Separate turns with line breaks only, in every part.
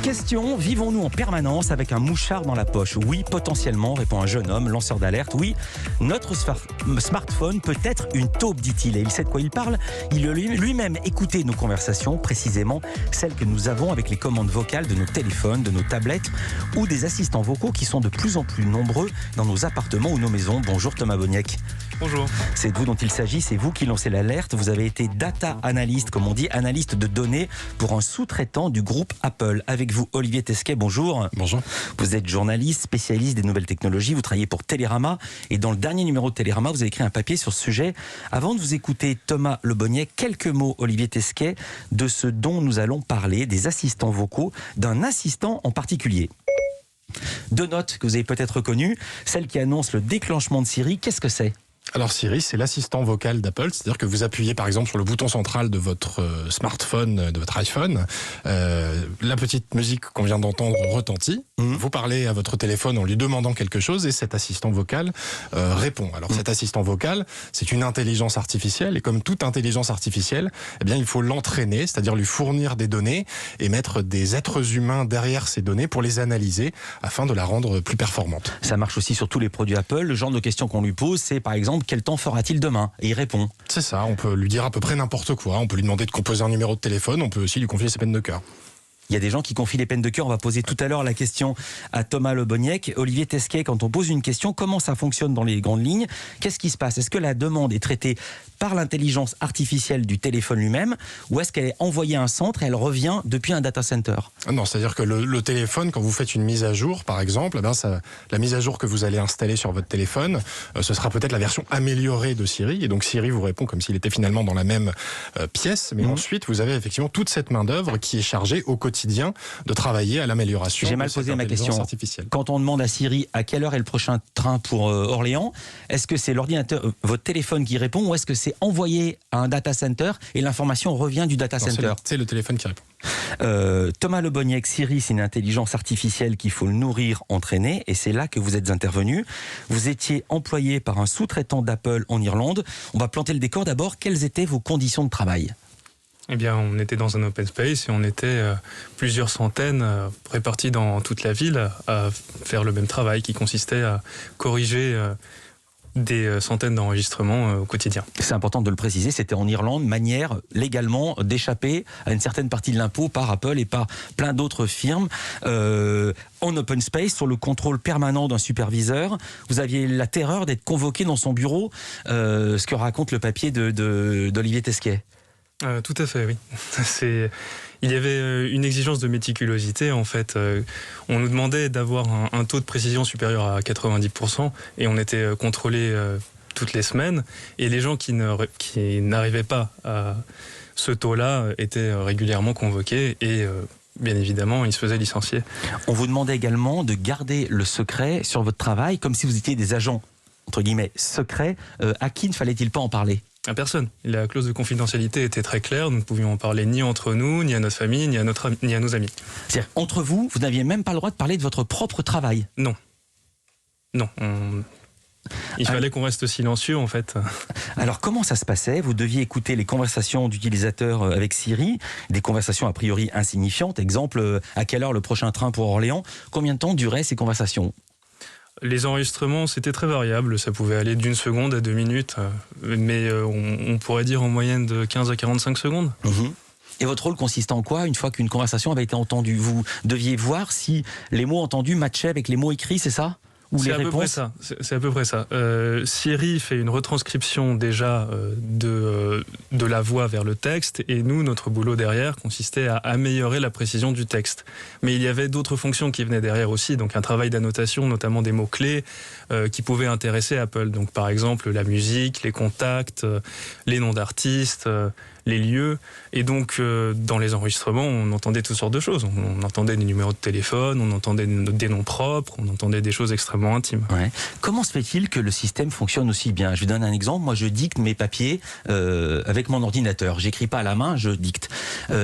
Question, vivons-nous en permanence avec un mouchard dans la poche? Oui, potentiellement, répond un jeune homme, lanceur d'alerte. Oui, notre smartphone peut être une taupe, dit-il. Et il sait de quoi il parle. Il a lui-même écouté nos conversations, précisément celles que nous avons avec les commandes vocales de nos téléphones, de nos tablettes ou des assistants vocaux qui sont de plus en plus nombreux dans nos appartements ou nos maisons. Bonjour Thomas Boniek.
Bonjour.
C'est de vous dont il s'agit, c'est vous qui lancez l'alerte. Vous avez été data analyst, comme on dit, analyste de données pour un sous-traitant du groupe Apple. Avec vous, Olivier Tesquet, bonjour.
Bonjour.
Vous êtes journaliste, spécialiste des nouvelles technologies, vous travaillez pour Télérama et dans le dernier numéro de Télérama, vous avez écrit un papier sur ce sujet. Avant de vous écouter, Thomas Le Boniek, quelques mots, Olivier Tesquet, de ce dont nous allons parler, des assistants vocaux, d'un assistant en particulier. Deux notes que vous avez peut-être reconnues, celle qui annonce le déclenchement de Siri, qu'est-ce que c'est ?
Alors Siri, c'est l'assistant vocal d'Apple, c'est-à-dire que vous appuyez par exemple sur le bouton central de votre smartphone, de votre iPhone, la petite musique qu'on vient d'entendre retentit, vous parlez à votre téléphone en lui demandant quelque chose et cet assistant vocal répond. Alors cet assistant vocal, c'est une intelligence artificielle et comme toute intelligence artificielle, eh bien il faut l'entraîner, c'est-à-dire lui fournir des données et mettre des êtres humains derrière ces données pour les analyser afin de la rendre plus performante.
Ça marche aussi sur tous les produits Apple. Le genre de questions qu'on lui pose, c'est par exemple quel temps fera-t-il demain ? Et il répond.
C'est ça, on peut lui dire à peu près n'importe quoi. On peut lui demander de composer un numéro de téléphone, on peut aussi lui confier ses peines de cœur.
Il y a des gens qui confient les peines de cœur. On va poser tout à l'heure la question à Thomas Le Boniek. Olivier Tesquet, quand on pose une question, comment ça fonctionne dans les grandes lignes ? Qu'est-ce qui se passe ? Est-ce que la demande est traitée par l'intelligence artificielle du téléphone lui-même ou est-ce qu'elle est envoyée à un centre et elle revient depuis un data center ?
Non, c'est-à-dire que le téléphone, quand vous faites une mise à jour, par exemple, la mise à jour que vous allez installer sur votre téléphone, ce sera peut-être la version améliorée de Siri. Et donc Siri vous répond comme s'il était finalement dans la même pièce. Mais ensuite, vous avez effectivement toute cette main-d'œuvre qui est chargée au quotidien de travailler à l'amélioration.
J'ai mal posé ma question. Quand on demande à Siri à quelle heure est le prochain train pour Orléans, est-ce que c'est l'ordinateur, votre téléphone qui répond ou est-ce que c'est envoyé à un data center et l'information revient du data center ?
C'est le téléphone qui répond.
Thomas Le Boniek, Siri, c'est une intelligence artificielle qu'il faut nourrir, entraîner, et c'est là que vous êtes intervenu. Vous étiez employé par un sous-traitant d'Apple en Irlande. On va planter le décor d'abord. Quelles étaient vos conditions de travail ?
Eh bien, on était dans un open space et on était plusieurs centaines répartis dans toute la ville à faire le même travail qui consistait à corriger des centaines d'enregistrements au quotidien.
C'est important de le préciser, c'était en Irlande, manière légalement d'échapper à une certaine partie de l'impôt par Apple et par plein d'autres firmes. En open space, sur le contrôle permanent d'un superviseur, vous aviez la terreur d'être convoqué dans son bureau, ce que raconte le papier d'Olivier Tesquet.
Tout à fait, oui. Il y avait une exigence de méticulosité, en fait. On nous demandait d'avoir un taux de précision supérieur à 90% et on était contrôlé toutes les semaines. Et les gens qui n'arrivaient pas à ce taux-là étaient régulièrement convoqués et bien évidemment, ils se faisaient licencier.
On vous demandait également de garder le secret sur votre travail, comme si vous étiez des agents, entre guillemets, secrets. À qui ne fallait-il pas en parler ?
À personne. La clause de confidentialité était très claire. Nous ne pouvions en parler ni entre nous, ni à notre famille, ni à nos amis.
C'est-à-dire, entre vous, vous n'aviez même pas le droit de parler de votre propre travail ?
Non. Non. Il fallait qu'on reste silencieux, en fait.
Alors, comment ça se passait ? Vous deviez écouter les conversations d'utilisateurs avec Siri, des conversations a priori insignifiantes. Exemple, à quelle heure le prochain train pour Orléans ? Combien de temps duraient ces conversations ?
Les enregistrements, c'était très variable. Ça pouvait aller d'une seconde à 2 minutes. Mais on pourrait dire en moyenne de 15 à 45 secondes.
Et votre rôle consistait en quoi, une fois qu'une conversation avait été entendue ? Vous deviez voir si les mots entendus matchaient avec les mots écrits, c'est ça ?
C'est à peu près ça. C'est à peu près ça. Siri fait une retranscription déjà de la voix vers le texte et nous, notre boulot derrière consistait à améliorer la précision du texte. Mais il y avait d'autres fonctions qui venaient derrière aussi, donc un travail d'annotation, notamment des mots-clés qui pouvaient intéresser Apple. Donc par exemple la musique, les contacts, les noms d'artistes, les lieux. Et donc, dans les enregistrements, on entendait toutes sortes de choses. On entendait des numéros de téléphone, on entendait des noms propres, on entendait des choses extrêmement intimes.
Ouais. Comment se fait-il que le système fonctionne aussi bien ? Je vous donne un exemple. Moi, je dicte mes papiers avec mon ordinateur. J'écris pas à la main, je dicte.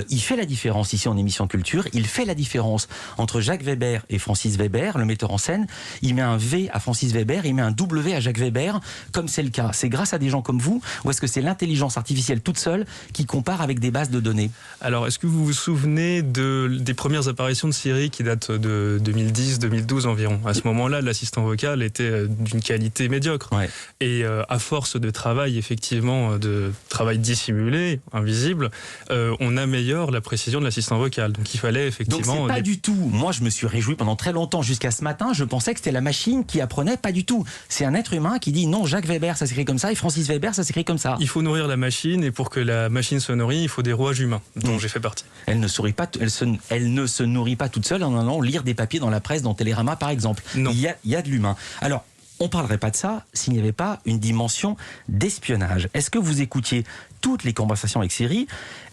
Il fait la différence ici en émission culture. Il fait la différence entre Jacques Weber et Francis Weber, le metteur en scène. Il met un V à Francis Weber, il met un W à Jacques Weber, comme c'est le cas. C'est grâce à des gens comme vous, ou est-ce que c'est l'intelligence artificielle toute seule qui compare avec des bases de données.
Alors, est-ce que vous vous souvenez des premières apparitions de Siri qui datent de 2010-2012 environ? À ce moment-là, l'assistant vocal était d'une qualité médiocre.
Ouais.
Et à force de travail, effectivement, de travail dissimulé, invisible, on améliore la précision de l'assistant vocal. Donc, il fallait effectivement...
Donc, c'est pas du tout. Moi, je me suis réjoui pendant très longtemps, jusqu'à ce matin, je pensais que c'était la machine qui apprenait, pas du tout. C'est un être humain qui dit non, Jacques Weber, ça s'écrit comme ça, et Francis Weber, ça s'écrit comme ça.
Il faut nourrir la machine, et pour que la machine se nourrit, il faut des rouages humains, dont j'ai fait partie.
Elle ne se nourrit pas toute seule en allant lire des papiers dans la presse, dans Télérama par exemple.
Non.
Il y a de l'humain. Alors, on ne parlerait pas de ça s'il n'y avait pas une dimension d'espionnage. Est-ce que vous écoutiez toutes les conversations avec Siri?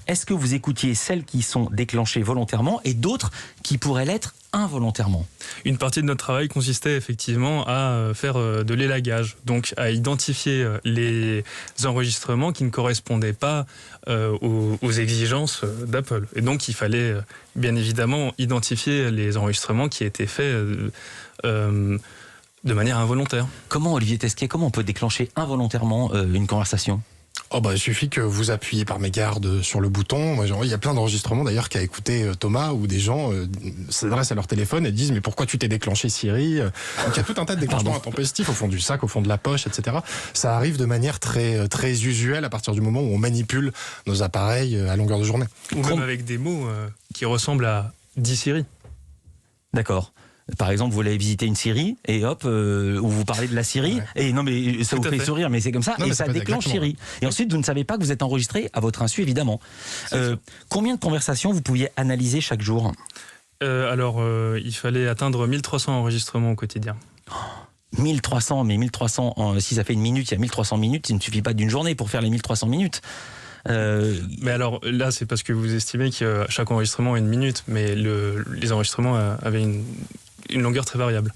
Est-ce que vous écoutiez celles qui sont déclenchées volontairement et d'autres qui pourraient l'être involontairement?
Une partie de notre travail consistait effectivement à faire de l'élagage, donc à identifier les enregistrements qui ne correspondaient pas aux exigences d'Apple. Et donc il fallait bien évidemment identifier les enregistrements qui étaient faits de manière involontaire.
Comment, Olivier Tesquet, comment on peut déclencher involontairement une conversation?
Il suffit que vous appuyez par mégarde sur le bouton. Moi, il y a plein d'enregistrements d'ailleurs qu'a écouté Thomas, où des gens s'adressent à leur téléphone et disent mais pourquoi tu t'es déclenché Siri? Donc il y a tout un tas de déclenchements intempestifs au fond du sac, au fond de la poche, etc. Ça arrive de manière très très usuelle à partir du moment où on manipule nos appareils à longueur de journée.
Ou même avec des mots qui ressemblent à « dis Siri ».
D'accord. Par exemple, vous allez visiter une Syrie et hop, où vous parlez de la Syrie, ouais. Et non mais ça tout vous fait sourire, mais c'est comme ça, non, et ça déclenche Syrie. Et ensuite, vous ne savez pas que vous êtes enregistré à votre insu, évidemment. Combien de conversations vous pouviez analyser chaque jour?
Il fallait atteindre 1300 enregistrements au quotidien.
1300, mais 1300, si ça fait une minute, il y a 1300 minutes, il ne suffit pas d'une journée pour faire les 1300 minutes.
Mais alors là, c'est parce que vous estimez que chaque enregistrement a une minute, mais les enregistrements avaient une longueur très variable.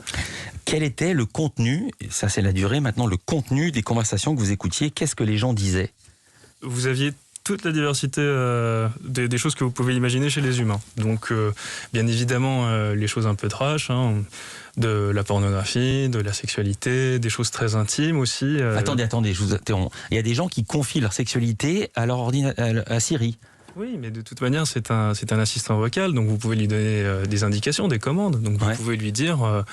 Quel était le contenu, ça c'est la durée, maintenant le contenu des conversations que vous écoutiez, qu'est-ce que les gens disaient?
Vous aviez toute la diversité des choses que vous pouvez imaginer chez les humains. Donc bien évidemment les choses un peu trash, de la pornographie, de la sexualité, des choses très intimes aussi.
Attendez, je vous interromps. Il y a des gens qui confient leur sexualité à leur à Siri.
Oui, mais de toute manière, c'est un assistant vocal, donc vous pouvez lui donner des indications, des commandes. Donc vous pouvez lui dire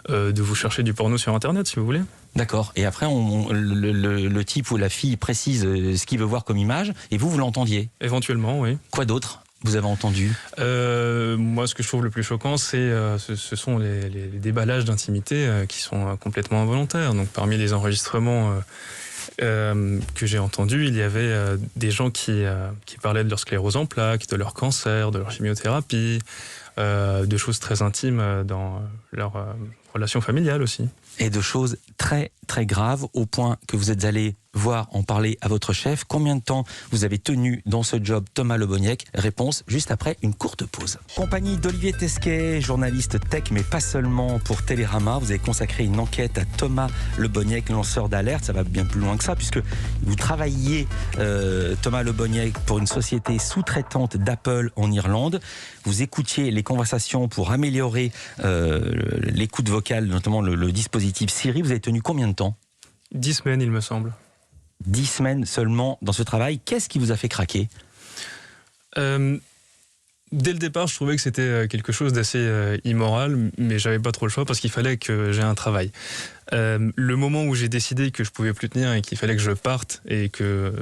de vous chercher du porno sur Internet, si vous voulez.
D'accord. Et après, le type ou la fille précise ce qu'il veut voir comme image, et vous l'entendiez? Éventuellement, oui. Quoi d'autre vous avez entendu?
Moi, ce que je trouve le plus choquant, ce sont les déballages d'intimité qui sont complètement involontaires. Donc parmi les enregistrements... que j'ai entendu, il y avait des gens qui parlaient de leur sclérose en plaques, de leur cancer, de leur chimiothérapie, de choses très intimes dans leur relation familiale aussi.
Et de choses très très graves au point que vous êtes allé en parler à votre chef. Combien de temps vous avez tenu dans ce job, Thomas Le Boniec? Réponse juste après une courte pause. Compagnie d'Olivier Tesquet, journaliste tech, mais pas seulement pour Télérama. Vous avez consacré une enquête à Thomas Le Boniec, lanceur d'alerte. Ça va bien plus loin que ça, puisque vous travailliez, Thomas Le Boniec, pour une société sous-traitante d'Apple en Irlande. Vous écoutiez les conversations pour améliorer l'écoute vocale, notamment le dispositif Siri. Vous avez tenu combien de temps?
10 semaines, il me semble.
10 semaines seulement dans ce travail. Qu'est-ce qui vous a fait craquer?
Dès le départ, je trouvais que c'était quelque chose d'assez immoral, mais j'avais pas trop le choix parce qu'il fallait que j'ai un travail. Le moment où j'ai décidé que je pouvais plus tenir et qu'il fallait que je parte et que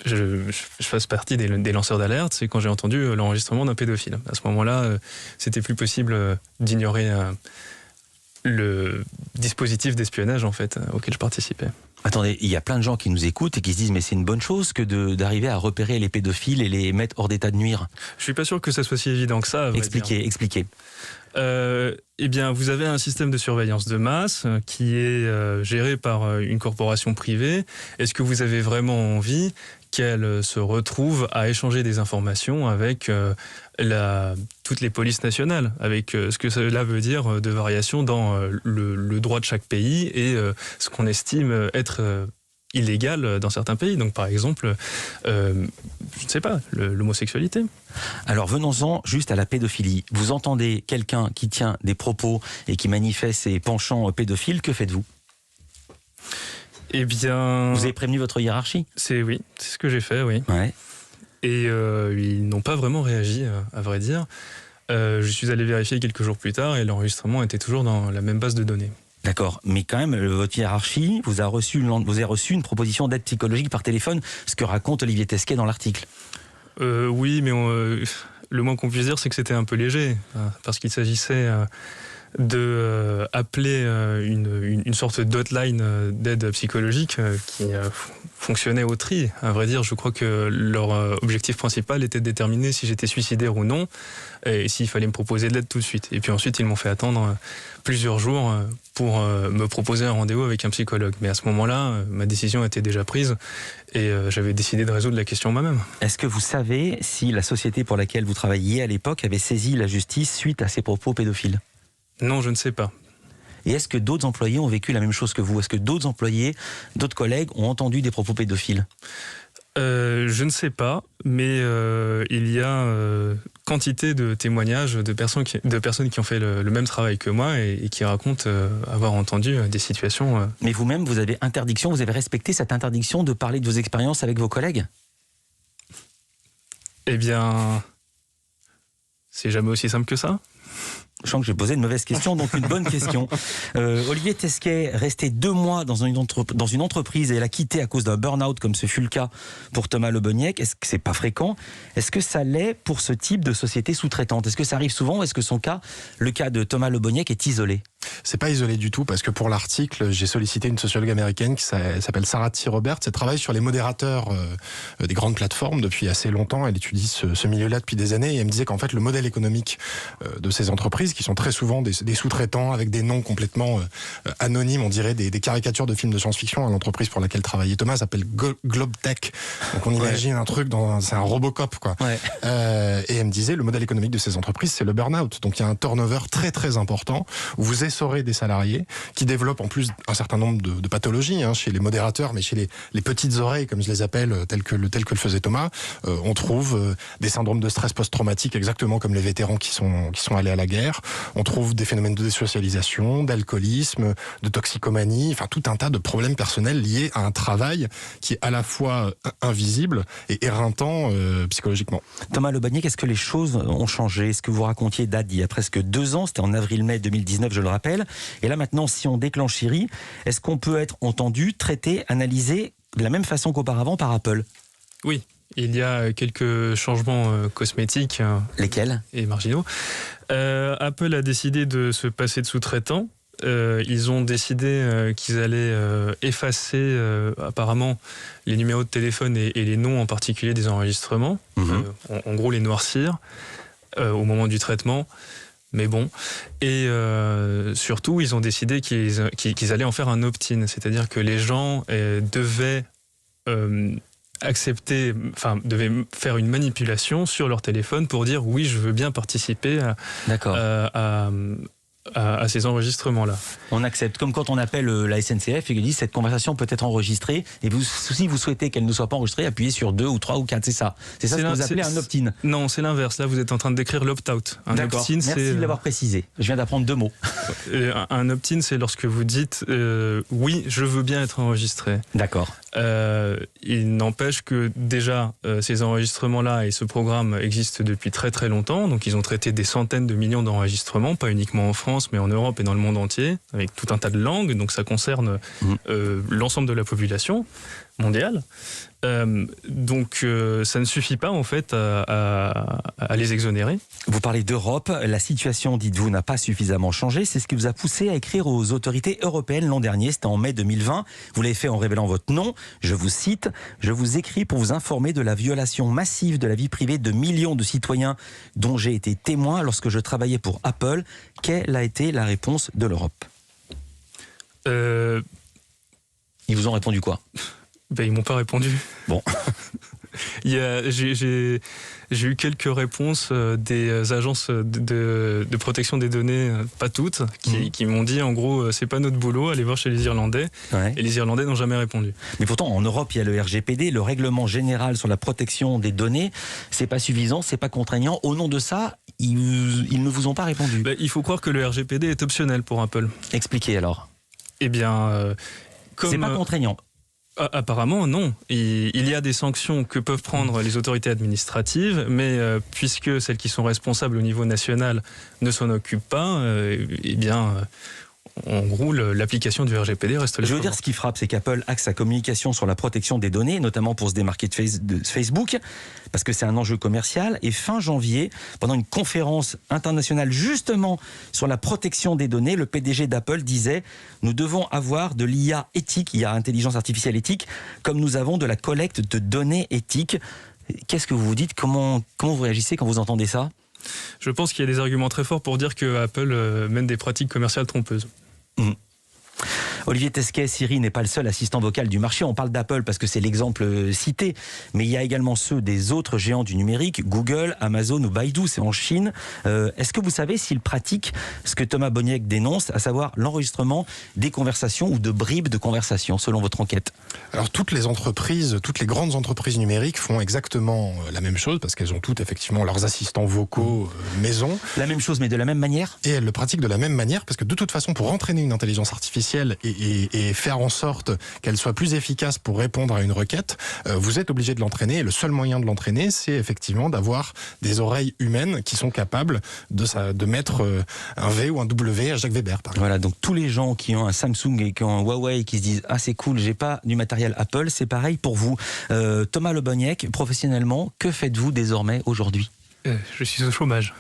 je fasse partie des lanceurs d'alerte, c'est quand j'ai entendu l'enregistrement d'un pédophile. À ce moment-là, c'était plus possible d'ignorer le dispositif d'espionnage en fait auquel je participais.
Attendez, il y a plein de gens qui nous écoutent et qui se disent mais c'est une bonne chose que d'arriver à repérer les pédophiles et les mettre hors d'état de nuire.
Je suis pas sûr que ça soit si évident que ça.
Expliquez.
Eh bien, vous avez un système de surveillance de masse qui est géré par une corporation privée. Est-ce que vous avez vraiment envie qu'elle se retrouve à échanger des informations avec toutes les polices nationales, avec ce que cela veut dire de variation dans le droit de chaque pays et ce qu'on estime être illégal dans certains pays. Donc par exemple, je ne sais pas, l'homosexualité.
Alors venons-en juste à la pédophilie. Vous entendez quelqu'un qui tient des propos et qui manifeste ses penchants pédophiles, que faites-vous?
Eh bien...
Vous avez prévenu votre hiérarchie ?
Oui, c'est ce que j'ai fait, oui.
Ouais.
Et ils n'ont pas vraiment réagi, à vrai dire. Je suis allé vérifier quelques jours plus tard et l'enregistrement était toujours dans la même base de données.
D'accord, mais quand même, votre hiérarchie vous a reçu une proposition d'aide psychologique par téléphone, ce que raconte Olivier Tesquet dans l'article.
Oui, mais le moins qu'on puisse dire, c'est que c'était un peu léger, parce qu'il s'agissait d'appeler une sorte d'hotline d'aide psychologique qui fonctionnait au tri. À vrai dire, je crois que leur objectif principal était de déterminer si j'étais suicidaire ou non, et s'il fallait me proposer de l'aide tout de suite. Et puis ensuite, ils m'ont fait attendre plusieurs jours pour me proposer un rendez-vous avec un psychologue. Mais à ce moment-là, ma décision était déjà prise et j'avais décidé de résoudre la question moi-même.
Est-ce que vous savez si la société pour laquelle vous travailliez à l'époque avait saisi la justice suite à ces propos pédophiles ?
Non, je ne sais pas.
Et est-ce que d'autres employés ont vécu la même chose que vous ? Est-ce que d'autres employés, d'autres collègues ont entendu des propos pédophiles ?
Je ne sais pas, mais il y a quantité de témoignages de personnes qui ont fait le même travail que moi et qui racontent avoir entendu des situations...
Mais vous-même, vous avez respecté cette interdiction de parler de vos expériences avec vos collègues ?
Eh bien, c'est jamais aussi simple que ça.
Je sens que j'ai posé une mauvaise question, donc une bonne question. Olivier Tesquet, resté 2 mois dans une entreprise et l'a quitté à cause d'un burn-out, comme ce fut le cas pour Thomas Le Boniec. Est-ce que c'est pas fréquent ? Est-ce que ça l'est pour ce type de société sous-traitante ? Est-ce que ça arrive souvent ? Est-ce que le cas de Thomas Le Boniec est isolé ?
C'est pas isolé du tout, parce que pour l'article, j'ai sollicité une sociologue américaine qui s'appelle Sarah T. Roberts. Elle travaille sur les modérateurs des grandes plateformes depuis assez longtemps. Elle étudie ce milieu-là depuis des années et elle me disait qu'en fait, le modèle économique de ces entreprises, qui sont très souvent des sous-traitants avec des noms complètement anonymes, on dirait des caricatures de films de science-fiction. L'entreprise pour laquelle travaillait Thomas s'appelle Globetech. Donc on imagine un truc, c'est un Robocop, quoi.
Ouais.
Et elle me disait, le modèle économique de ces entreprises, c'est le burn-out. Donc il y a un turnover très très important où vous essorez des salariés qui développent en plus un certain nombre de pathologies chez les modérateurs, mais chez les petites oreilles, comme je les appelle, tel que le faisait Thomas. On trouve des syndromes de stress post-traumatique, exactement comme les vétérans qui sont allés à la guerre. On trouve des phénomènes de désocialisation, d'alcoolisme, de toxicomanie, enfin tout un tas de problèmes personnels liés à un travail qui est à la fois invisible et éreintant psychologiquement.
Thomas Le Boniec, est-ce que les choses ont changé ? Ce que vous racontiez date d'il y a presque 2 ans, c'était en avril-mai 2019, je le rappelle. Et là maintenant, si on déclenche Siri, est-ce qu'on peut être entendu, traité, analysé de la même façon qu'auparavant par Apple ?
Oui, il y a quelques changements cosmétiques.
Lesquels ?
Et marginaux. Apple a décidé de se passer de sous-traitant. Ils ont décidé qu'ils allaient effacer apparemment les numéros de téléphone et les noms en particulier des enregistrements. En gros, les noircir au moment du traitement. Mais bon, et surtout, ils ont décidé qu'ils allaient en faire un opt-in, c'est-à-dire que les gens devaient devaient faire une manipulation sur leur téléphone pour dire oui, je veux bien participer à ces enregistrements-là.
On accepte, comme quand on appelle la SNCF et qu'ils disent cette conversation peut être enregistrée et si vous souhaitez qu'elle ne soit pas enregistrée, appuyez sur 2 ou 3 ou 4, c'est ça ce que vous appelez un opt-in.
Non, c'est l'inverse, là vous êtes en train de décrire l'opt-out.
D'accord, merci de l'avoir précisé, je viens d'apprendre 2 mots.
Un opt-in, c'est lorsque vous dites oui, je veux bien être enregistré.
D'accord.
Il n'empêche que déjà ces enregistrements-là et ce programme existent depuis très très longtemps, donc ils ont traité des centaines de millions d'enregistrements, pas uniquement en France mais en Europe et dans le monde entier, avec tout un tas de langues, donc ça concerne l'ensemble de la population mondiale. Donc ça ne suffit pas en fait à les exonérer.
Vous parlez d'Europe, la situation, dites-vous, n'a pas suffisamment changé, c'est ce qui vous a poussé à écrire aux autorités européennes l'an dernier, c'était en mai 2020, vous l'avez fait en révélant votre nom, je vous cite, « Je vous écris pour vous informer de la violation massive de la vie privée de millions de citoyens dont j'ai été témoin lorsque je travaillais pour Apple. Quelle a été la réponse de l'Europe ?» Ils vous ont répondu quoi ?
Ils m'ont pas répondu.
Bon.
J'ai eu quelques réponses des agences de protection des données, pas toutes, qui m'ont dit en gros c'est pas notre boulot, allez voir chez les Irlandais. Ouais. Et les Irlandais n'ont jamais répondu.
Mais pourtant en Europe il y a le RGPD, le règlement général sur la protection des données. C'est pas suffisant, c'est pas contraignant. Au nom de ça, ils ne vous ont pas répondu.
Il faut croire que le RGPD est optionnel pour Apple.
Expliquez alors.
Eh bien...
c'est pas contraignant.
Apparemment, non. Il y a des sanctions que peuvent prendre les autorités administratives, mais puisque celles qui sont responsables au niveau national ne s'en occupent pas, eh bien, en gros, l'application du RGPD reste là.
Je veux dire, ce qui frappe, c'est qu'Apple axe sa communication sur la protection des données, notamment pour se démarquer de Facebook, parce que c'est un enjeu commercial. Et fin janvier, pendant une conférence internationale justement sur la protection des données, le PDG d'Apple disait « Nous devons avoir de l'IA éthique, IA, intelligence artificielle éthique, comme nous avons de la collecte de données éthiques ». Qu'est-ce que vous vous dites ? Comment vous réagissez quand vous entendez ça ?
Je pense qu'il y a des arguments très forts pour dire que Apple mène des pratiques commerciales trompeuses.
Olivier Tesquet, Siri n'est pas le seul assistant vocal du marché. On parle d'Apple parce que c'est l'exemple cité, mais il y a également ceux des autres géants du numérique, Google, Amazon ou Baidu, c'est en Chine. Est-ce que vous savez s'ils pratiquent ce que Thomas Boniek dénonce, à savoir l'enregistrement des conversations ou de bribes de conversations, selon votre enquête ?
Alors toutes les grandes entreprises numériques font exactement la même chose, parce qu'elles ont toutes effectivement leurs assistants vocaux maison.
La même chose, mais de la même manière ?
Et elles le pratiquent de la même manière, parce que de toute façon, pour entraîner une intelligence artificielle et faire en sorte qu'elle soit plus efficace pour répondre à une requête, vous êtes obligé de l'entraîner. Et le seul moyen de l'entraîner, c'est effectivement d'avoir des oreilles humaines qui sont capables de mettre un V ou un W à Jacques Weber, par exemple.
Voilà, donc tous les gens qui ont un Samsung et qui ont un Huawei, qui se disent « Ah, c'est cool, j'ai pas du matériel Apple », c'est pareil pour vous. Thomas Le Boniek, professionnellement, que faites-vous désormais aujourd'hui ?
Je suis au chômage.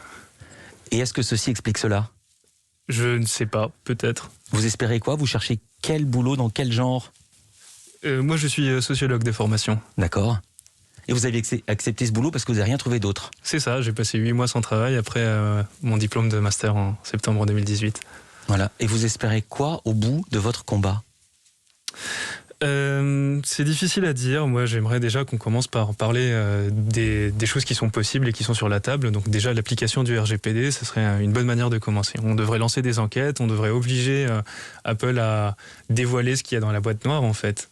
Et est-ce que ceci explique cela ?
Je ne sais pas, peut-être.
Vous espérez quoi ? Vous cherchez quel boulot, dans quel genre ?
Moi, je suis sociologue de formation.
D'accord. Et vous avez accepté ce boulot parce que vous n'avez rien trouvé d'autre ?
C'est ça, j'ai passé 8 mois sans travail après mon diplôme de master en septembre 2018.
Voilà. Et vous espérez quoi au bout de votre combat ?
C'est difficile à dire. Moi, j'aimerais déjà qu'on commence par parler des choses qui sont possibles et qui sont sur la table. Donc déjà, l'application du RGPD, ce serait une bonne manière de commencer. On devrait lancer des enquêtes, on devrait obliger Apple à dévoiler ce qu'il y a dans la boîte noire, en fait.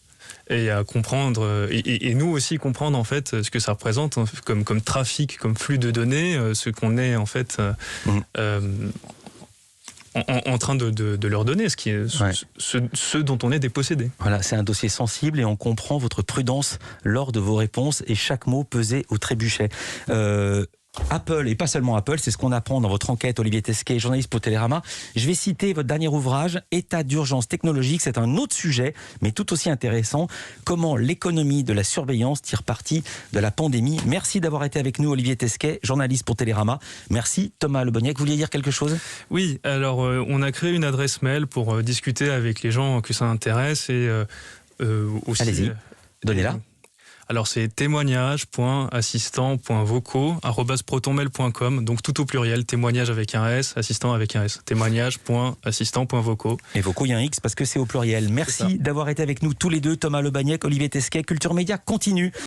Et à comprendre, et nous aussi comprendre en fait ce que ça représente comme trafic, comme flux de données, ce qu'on est en fait en train de leur donner, ce dont on est dépossédé.
Voilà, c'est un dossier sensible et on comprend votre prudence lors de vos réponses et chaque mot pesé au trébuchet. Apple, et pas seulement Apple, c'est ce qu'on apprend dans votre enquête, Olivier Tesquet, journaliste pour Télérama. Je vais citer votre dernier ouvrage, État d'urgence technologique. C'est un autre sujet, mais tout aussi intéressant. Comment l'économie de la surveillance tire parti de la pandémie. Merci d'avoir été avec nous, Olivier Tesquet, journaliste pour Télérama. Merci, Thomas Le Boniek. Vous vouliez dire quelque chose ?
Oui, alors on a créé une adresse mail pour discuter avec les gens que ça intéresse et aussi...
Allez-y, donnez-la.
Alors c'est témoignage.assistant.vocaux@protonmail.com, donc tout au pluriel, témoignage avec un S, assistant avec un S, témoignage.assistant.vocaux.
Et vocaux, il y a un X parce que c'est au pluriel. Merci d'avoir été avec nous tous les deux, Thomas Le Boniek, Olivier Tesquet. Culture Média continue.